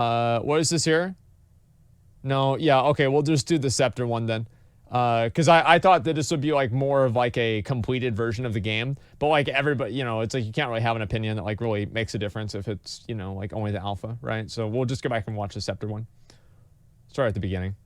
What is this here? No, yeah, okay, we'll just do the Scepter one then. Because I thought that this would be like more of like a completed version of the game, but like everybody, you know, it's like you can't really have an opinion that like really makes a difference if it's, you know, like only the alpha, right? So we'll just go back and watch the Scepter one. Start at the beginning.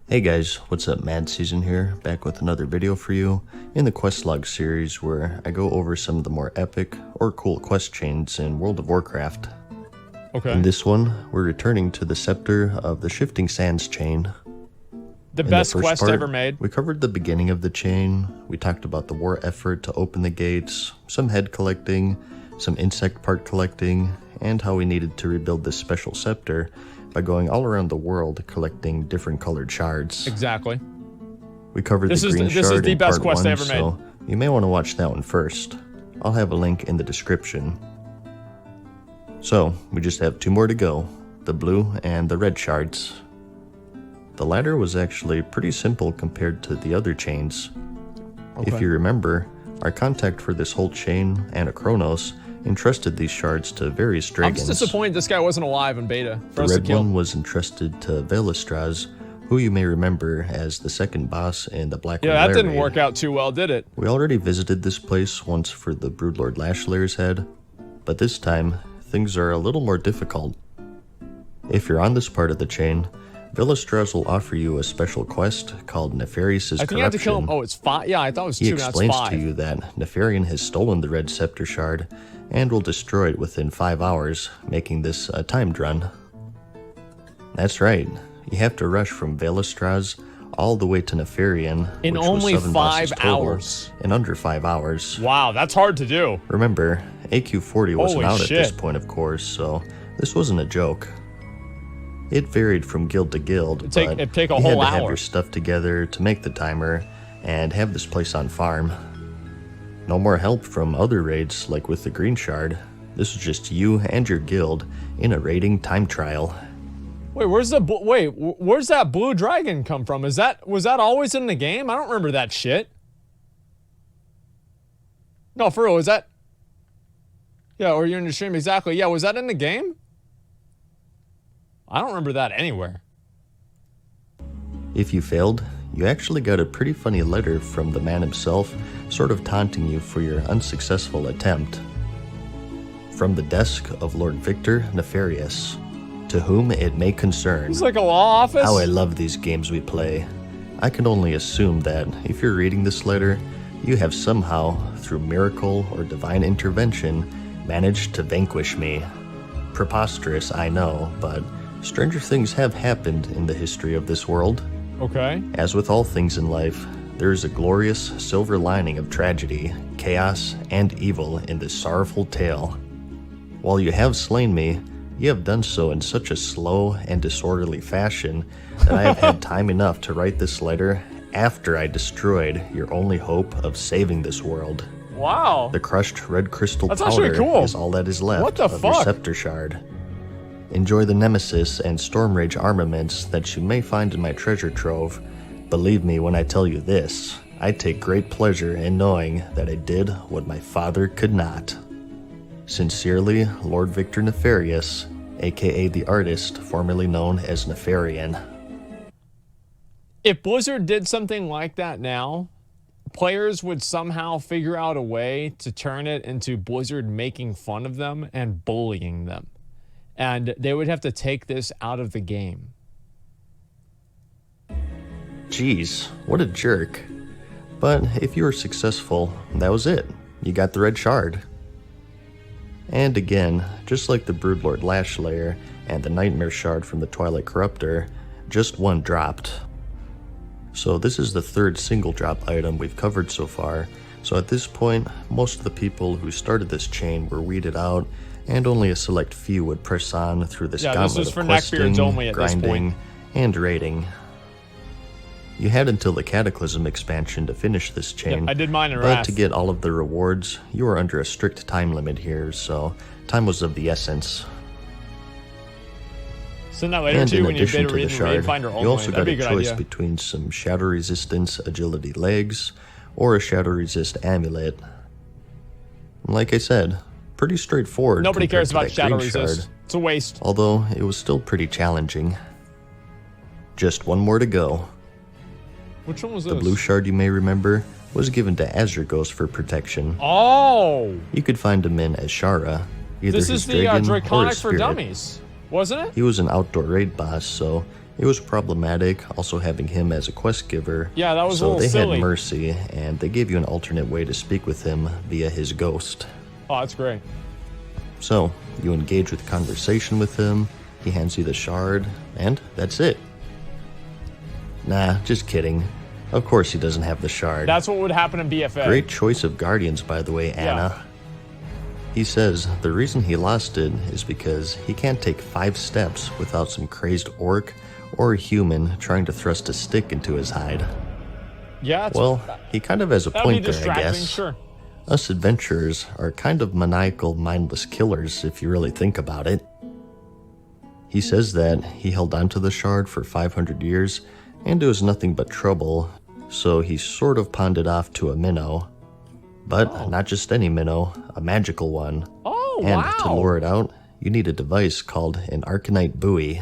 Hey guys, what's up? MadSeason here, back with another video for you in the quest log series where I go over some of the more epic or cool quest chains in World of Warcraft. Okay. In this one, we're returning to the Scepter of the Shifting Sands chain. The best quest ever made. We covered the beginning of the chain, we talked about the war effort to open the gates, some head collecting, some insect part collecting, and how we needed to rebuild this special scepter by going all around the world collecting different colored shards. Exactly. We covered the green shard this is the in best part quest 1, I ever made. so you may want to watch that one first. I'll have a link in the description. So, we just have 2 more to go, the blue and the red shards. The latter was actually pretty simple compared to the other chains. Okay. If you remember, our contact for this whole chain, Anachronos, entrusted these shards to various dragons. I'm just disappointed this guy wasn't alive in beta for us The to red kill. one was entrusted to Velistraz, who you may remember as the second boss in the Black Yeah, that didn't work out too well, did it? We already visited this place once for the Broodlord Lashlaire's head, but this time, things are a little more difficult. If you're on this part of the chain, Velistraz will offer you a special quest called Nefarious' Corruption. I think you have to kill him. Oh, it's 5. Yeah, I thought it was 2, He now it's explains 5. to you that Nefarian has stolen the red scepter shard and will destroy it within 5 hours, making this a timed run. That's right, you have to rush from Velistraz all the way to Nefarian in which only was 7 bosses 5 total, hours. in under 5 hours. Wow, that's hard to do. Remember, AQ40 wasn't Holy out shit. at this point, of course, so this wasn't a joke. It varied from guild to guild, but it'd take a you whole had to have hour. your stuff together to make the timer and have this place on farm. No more help from other raids like with the green shard. This was just you and your guild in a raiding time trial. Wait, where's that blue dragon come from? Was that always in the game? I don't remember that shit. No, for real, is that? Yeah, or you're in the stream, exactly. Yeah, was that in the game? I don't remember that anywhere. If you failed, you actually got a pretty funny letter from the man himself, sort of taunting you for your unsuccessful attempt. From the desk of Lord Victor Nefarious, to whom it may concern. It's like a law office? How I love these games we play. I can only assume that if you're reading this letter, you have somehow, through miracle or divine intervention, managed to vanquish me. Preposterous, I know, but stranger things have happened in the history of this world. Okay. As with all things in life, there is a glorious silver lining of tragedy, chaos, and evil in this sorrowful tale. While you have slain me, you have done so in such a slow and disorderly fashion that I have had time enough to write this letter after I destroyed your only hope of saving this world. Wow. The crushed red crystal That's powder actually cool. is all that is left What the of your fuck? scepter shard. Enjoy the Nemesis and Stormrage armaments that you may find in my treasure trove. Believe me when I tell you this, I take great pleasure in knowing that I did what my father could not. Sincerely, Lord Victor Nefarious, aka the artist formerly known as Nefarian. If Blizzard did something like that now, players would somehow figure out a way to turn it into Blizzard making fun of them and bullying them. And they would have to take this out of the game. Jeez, what a jerk. But if you were successful, that was it. You got the red shard. And again, just like the Broodlord Lashlaire and the Nightmare Shard from the Twilight Corruptor, just one dropped. So this is the 3rd single drop item we've covered so far, so at this point, most of the people who started this chain were weeded out, and only a select few would press on through this gauntlet of questing, grinding, and raiding. You had until the Cataclysm expansion to finish this chain, I did mine in but Wrath. to get all of the rewards, you are under a strict time limit here, so time was of the essence. Send that later And to in you when you addition beta to the read and shard, raid finder only. you also That'd got be a a good choice idea. between some shadow resistance agility legs or a shadow resist amulet. Like I said, pretty straightforward. Nobody compared cares to about that shadow green resist. shard, It's a waste. although it was still pretty challenging. Just one more to go. Which one was The this? blue shard, you may remember, was given to Azure Ghost for protection. Oh! You could find him in Ashara, either This his is the dragon or Draconic his for spirit. Dummies, wasn't it? He was an outdoor raid boss, so it was problematic also having him as a quest giver. Yeah, that was a so little they silly. had mercy, and they gave you an alternate way to speak with him via his ghost. Oh, that's great. So, you engage with conversation with him, he hands you the shard, and that's it. Nah, just kidding. Of course he doesn't have the shard. That's what would happen in BFA. Great choice of guardians, by the way, Anna. He says the reason he lost it is because he can't take 5 steps without some crazed orc or human trying to thrust a stick into his hide. Yeah, it's, Well, he kind of has a that'd be point there, I distracting, guess. sure. Us adventurers are kind of maniacal, mindless killers if you really think about it. He says that he held onto the shard for 500 years and it was nothing but trouble, so he sort of pawned it off to a minnow. But not just any minnow, a magical one. Oh, And wow. to lure it out, you need a device called an Arcanite buoy.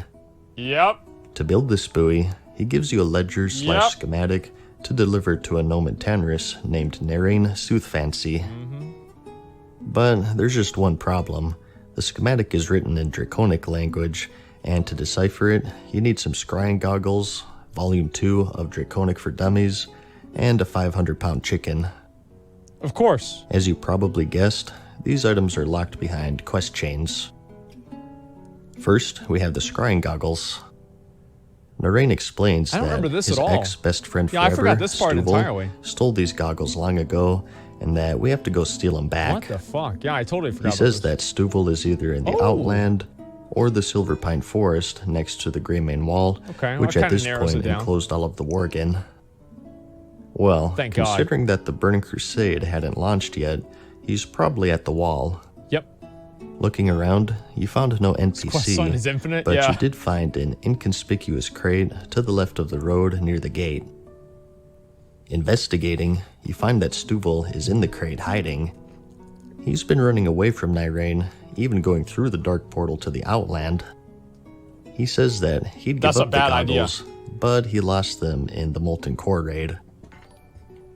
Yep. To build this buoy, he gives you a ledger slash Yep. schematic to deliver to a gnome in Tanris named Narain Soothfancy. But there's just one problem. The schematic is written in Draconic language, and to decipher it, you need some scrying goggles, Volume 2 of Draconic for Dummies, and a 500-pound chicken. Of course. As you probably guessed, these items are locked behind quest chains. First, we have the scrying goggles. Narain explains I don't that remember this his at all. ex-best friend Yeah, I forever, forgot this part Stubble, entirely. stole these goggles long ago, and that we have to go steal them back. What the fuck? Yeah, I totally forgot He says about that Stubble is either in the Oh. Outland or the Silver Pine Forest next to the Grey Main Wall, Okay, well, which that at kinda this narrows point it down. enclosed all of the Worgen. Well, Thank God. considering that the Burning Crusade hadn't launched yet, he's probably at the wall. this. Yep. Looking around, you found no Quest sign is NPC, infinite, but yeah. you did find an inconspicuous crate to the left of the road near the gate. Investigating, you find that Stubble is in the crate hiding. He's been running away from Narain, even going through the dark portal to the Outland. He says that he'd give That's a up the bad idea. goggles, but he lost them in the Molten Core raid.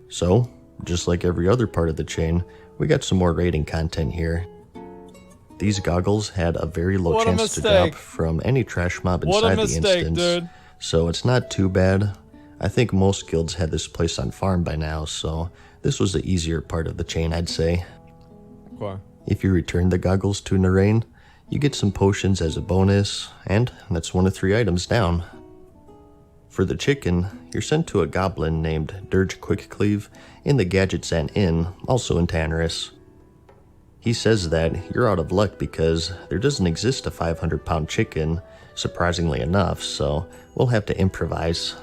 So, just like every other part of the chain, we got some more raiding content here. These goggles had a very low What a chance to mistake. drop from any trash mob What a inside the mistake, instance, dude. so it's not too bad. I think most guilds had this place on farm by now, so this was the easier part of the chain, I'd say. Okay. If you return the goggles to Narain, you get some potions as a bonus, and that's one of 3 items down. For the chicken, you're sent to a goblin named Dirge Quickcleave in the Gadgets and Inn, also in Tanris. He says that you're out of luck because there doesn't exist a 500-pound chicken, surprisingly enough, so we'll have to improvise.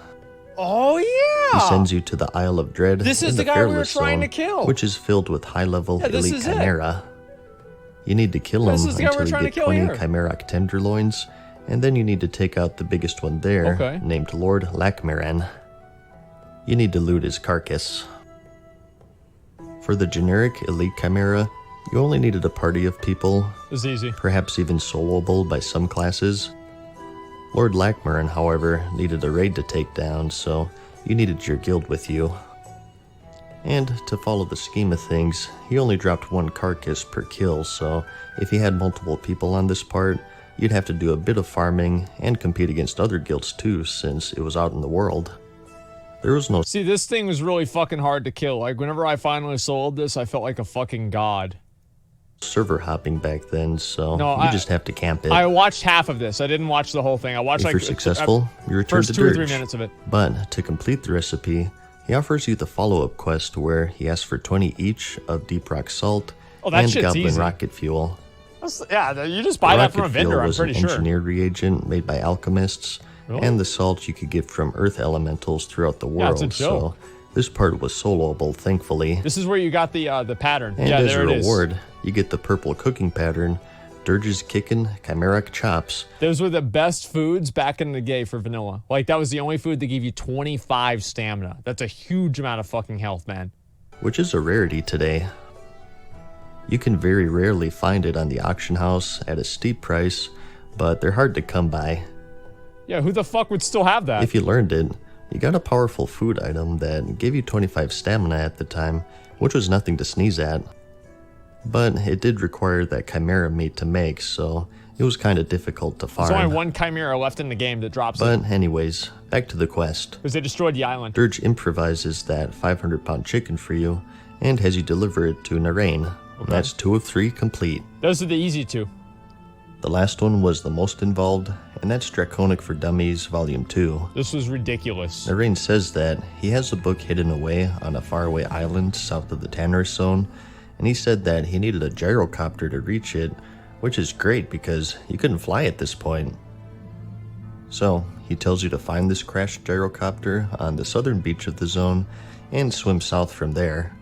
Oh, yeah. He sends you to the Isle of Dread This is in the the guy we were Fearless trying to Zone, kill. which is filled with high-level Yeah, this elite is it. chimera. You need to kill him This is the guy we're until trying you to get kill 20 here. chimeric tenderloins, and then you need to take out the biggest one there, Okay. named Lord Lakmaran. You need to loot his carcass. For the generic elite chimera, you only needed a party of people, It's easy. perhaps even soloable by some classes. Lord Lakmaran, however, needed a raid to take down, so you needed your guild with you. And to follow the scheme of things, he only dropped 1 carcass per kill, so if you had multiple people on this part, you'd have to do a bit of farming and compete against other guilds too, since it was out in the world. There was no See, this thing was really fucking hard to kill. Like, whenever I finally sold this, I felt like a fucking god. server hopping back then, so No, you just have to camp it. I watched half of this. I didn't watch the whole thing. I watched If like you're successful, you return first to 2 or 3 Dirge. minutes of it. But to complete the recipe, he offers you the follow-up quest where he asks for 20 each of Deep Rock Salt Oh, that and shit's Goblin easy. Rocket Fuel. Yeah, you just buy The that from a rocket vendor, fuel I'm was pretty an sure. engineered reagent made by alchemists, Really? and the salt you could get from earth elementals throughout the Yeah, it's world, a joke. so this part was soloable, thankfully. This is where you got the pattern. And yeah, as there a it is. reward, you get the purple cooking pattern, Dirge's kickin' chimeric chops. Those were the best foods back in the day for vanilla. Like, that was the only food that gave you 25 stamina. That's a huge amount of fucking health, man. Which is a rarity today. You can very rarely find it on the auction house at a steep price, but they're hard to come by. Yeah, who the fuck would still have that? If you learned it, you got a powerful food item that gave you 25 stamina at the time, which was nothing to sneeze at. But it did require that chimera meat to make, so it was kind of difficult to farm. There's only one chimera left in the game that drops it. But anyways, back to the quest. Because they destroyed the island. Dirge improvises that 500-pound chicken for you and has you deliver it to Narain. Okay. That's 2 of 3 complete. Those are the easy 2. The last one was the most involved, and that's Draconic for Dummies Volume 2. This was ridiculous. Narain says that he has the book hidden away on a faraway island south of the Tannerus Zone, and he said that he needed a gyrocopter to reach it, which is great because you couldn't fly at this point. So, he tells you to find this crashed gyrocopter on the southern beach of the zone and swim south from there.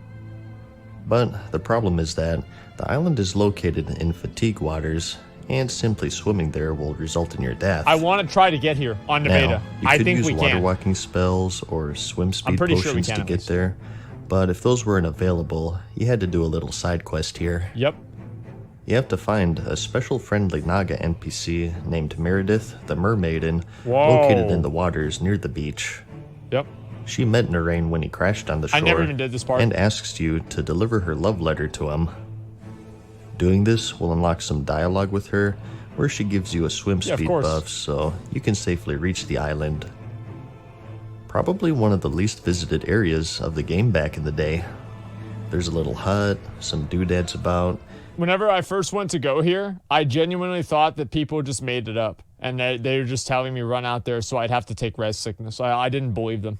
But the problem is that the island is located in fatigue waters, and simply swimming there will result in your death. I want to try to get here on Nevada. You I could think use we water can. walking spells or swim speed potions to get there, but if those weren't available, you had to do a little side quest here. Yep. You have to find a special friendly Naga NPC named Meredith the Mermaiden, located in the waters near the beach. Yep. She met Narain when he crashed on the shore. I never even did this part. And asks you to deliver her love letter to him. Doing this will unlock some dialogue with her, where she gives you a swim speed buff so you can safely reach the island. Probably one of the least visited areas of the game back in the day. There's a little hut, some doodads about. Whenever I first went to go here, I genuinely thought that people just made it up. And they were just telling me run out there so I'd have to take res sickness. I didn't believe them.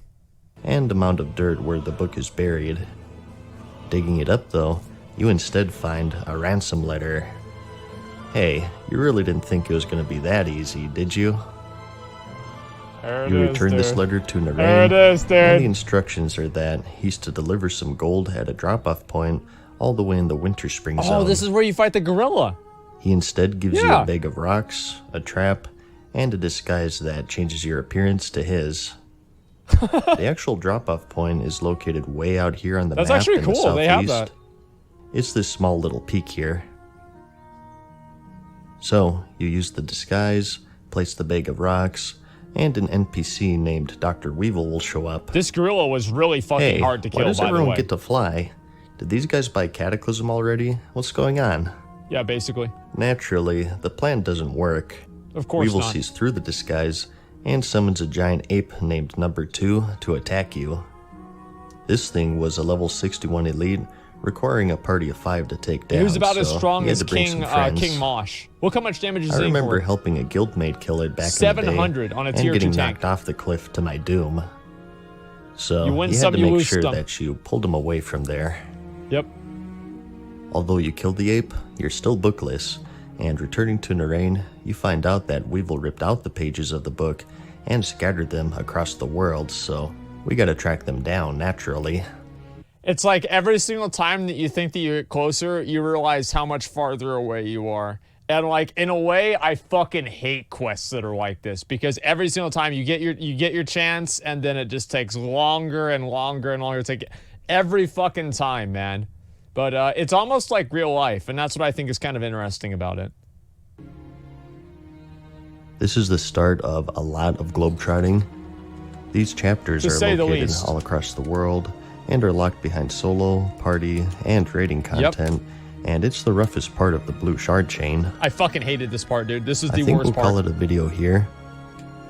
And a mound of dirt where the book is buried. Digging it up though, you instead find a ransom letter. Hey, you really didn't think it was going to be that easy, did you? You return this letter to Narain, and the instructions are that he's to deliver some gold at a drop-off point all the way in the Winter Spring Zone. Oh, this is where you fight the gorilla. He instead gives you a bag of rocks, a trap, and a disguise that changes your appearance to his. The actual drop-off point is located way out here on the map in the southeast. That's actually cool. They have that. It's this small little peak here. So, you use the disguise, place the bag of rocks, and an NPC named Dr. Weevil will show up. This gorilla was really fucking hard to kill, by the way. Why does everyone get to fly? Did these guys buy Cataclysm already? What's going on? Yeah, basically. Naturally, the plan doesn't work. Of course Weevil not. sees through the disguise and summons a giant ape named Number 2 to attack you. This thing was a level 61 elite, requiring a party of 5 to take down. He was about as strong as King Mosh. Look how much damage is I remember helping a guildmate kill it back 700 in the day on a tier 2 and getting tank. knocked off the cliff to my doom. So you win had some, to you make lose sure some. that you pulled him away from there. Yep. Although you killed the ape, you're still bookless, and returning to Narain, you find out that Weevil ripped out the pages of the book and scattered them across the world, so we gotta track them down, naturally. It's like every single time that you think that you get closer, you realize how much farther away you are. And like, in a way, I fucking hate quests that are like this, because every single time you get your chance, and then it just takes longer and longer and longer to take every fucking time, man. But it's almost like real life, and that's what I think is kind of interesting about it. This is the start of a lot of globetrotting. These chapters are located all across the world and are locked behind solo, party, and raiding content, and it's the roughest part of the Blue Shard chain. I fucking hated this part, dude. This is the worst part. I think we'll call it a video here.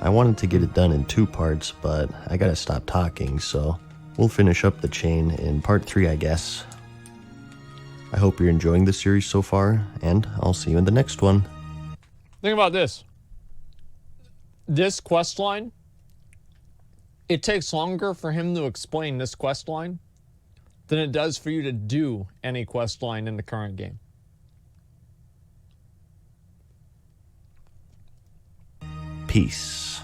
I wanted to get it done in 2 parts, but I gotta stop talking, so we'll finish up the chain in part 3, I guess. I hope you're enjoying the series so far, and I'll see you in the next one. Think about this. This quest line, it takes longer for him to explain this quest line than it does for you to do any quest line in the current game. Peace.